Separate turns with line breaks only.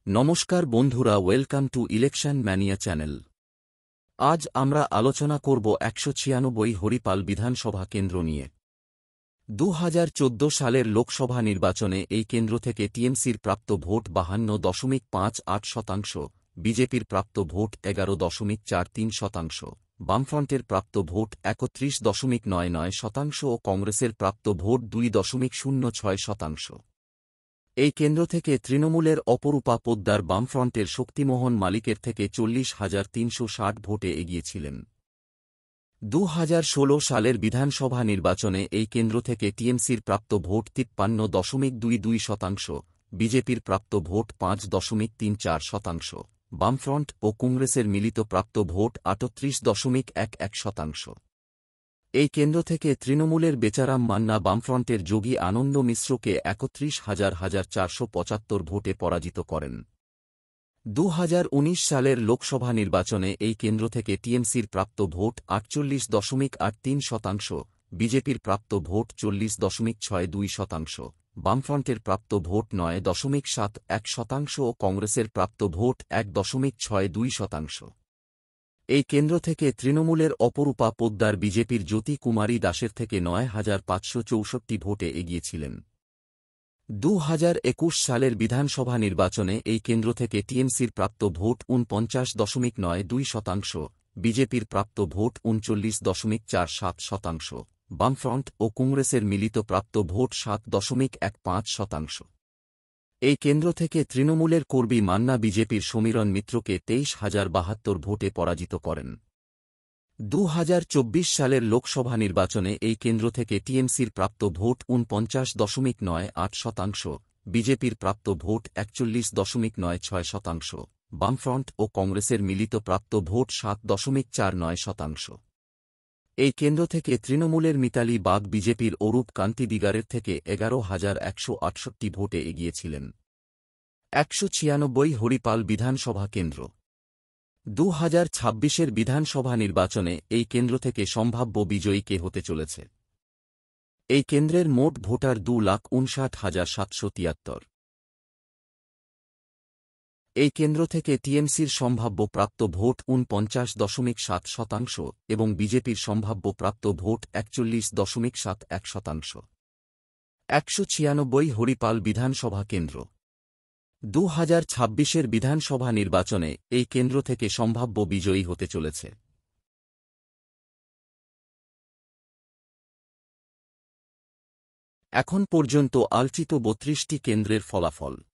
নমস্কার বন্ধুরা, welcome to election mania channel. আজ আমরা আলোচনা করব ১৯৬ হরিপাল বিধানসভা কেন্দ্র নিয়ে। ২০১৪ সালের লোকসভা নির্বাচনে এই কেন্দ্র থেকে টিএমসির প্রাপ্ত ভোট ৫২.৫৮%, বিজেপির প্রাপ্ত ভোট ১১.৪৩%, বামফ্রন্টের প্রাপ্ত ভোট ৩১.৯৯% ও কংগ্রেসের প্রাপ্ত ভোট ২.০৬%। এই কেন্দ্র থেকে তৃণমূলের অপরূপা পোদ্দার বামফ্রন্টের শক্তিমোহন মালিকের থেকে ৪০,৩৬০ ভোটে এগিয়েছিলেন। ২০১৬ সালের বিধানসভা নির্বাচনে এই কেন্দ্র থেকে টিএমসির প্রাপ্ত ভোট ৫৩.২২%, বিজেপির প্রাপ্ত ভোট ৫.৩৪%, বামফ্রন্ট ও কংগ্রেসের মিলিত প্রাপ্ত ভোট ৩৮.১১%। এই কেন্দ্র থেকে তৃণমূলের বেচারাম মান্না বামফ্রন্টের যোগী আনন্দ মিশ্রকে ৩১,৪৭৫ ভোটে পরাজিত করেন। ২০১৯ সালের লোকসভা নির্বাচনে এই কেন্দ্র থেকে টিএমসির প্রাপ্ত ভোট ৪৮.৮৩%, বিজেপির প্রাপ্ত ভোট ৪০.৬২%, বামফ্রন্টের প্রাপ্ত ভোট ৯.৭১% ও কংগ্রেসের প্রাপ্ত ভোট ১.৬২%। এই কেন্দ্র থেকে তৃণমূলের অপরূপা পোদ্দার বিজেপির জ্যোতি কুমারী দাসের থেকে ৯,৫৬৪ ভোটে এগিয়েছিলেন। ২০২১ সালের বিধানসভা নির্বাচনে এই কেন্দ্র থেকে টিএমসির প্রাপ্ত ভোট ৪৯.৯২%, বিজেপির প্রাপ্ত ভোট ৩৯.৪৭%, বামফ্রন্ট ও কংগ্রেসের মিলিত প্রাপ্ত ভোট ৭.১৫%। এই কেন্দ্র থেকে তৃণমূলের কর্মী মান্না বিজেপির সমীরণ মিত্রকে ২৩,০৭২ ভোটে পরাজিত করেন। ২০২৪ সালের লোকসভা নির্বাচনে এই কেন্দ্র থেকে টিএমসির প্রাপ্ত ভোট ৪৯.৯৮%, বিজেপির প্রাপ্ত ভোট ৪১.৯৬%, বামফ্রন্ট ও কংগ্রেসের মিলিত প্রাপ্ত ভোট ৭.৪৯%। এই কেন্দ্র থেকে তৃণমূলের মিতালি বাগ বিজেপির অরূপ কান্তি দিগারের থেকে ১১,১৬৮ ভোটে এগিয়েছিলেন। ১৯৬ হরিপাল বিধানসভা কেন্দ্র। ২০২৬ বিধানসভা নির্বাচনে এই কেন্দ্র থেকে সম্ভাব্য বিজয়ী কে হতে চলেছে? এই কেন্দ্রের মোট ভোটার ২,৫৯,৭৭৩। এই কেন্দ্র থেকে টিএমসির সম্ভাব্য প্রাপ্ত ভোট ৪৯.৭% এবং বিজেপির সম্ভাব্য প্রাপ্ত ভোট ৪১.৭১%। ১৯৬ হরিপাল বিধানসভা কেন্দ্র। ২০২৬ বিধানসভা নির্বাচনে এই কেন্দ্র থেকে সম্ভাব্য বিজয়ী হতে চলেছে। এখন পর্যন্ত আলোচিত ৩২টি কেন্দ্রের ফলাফল।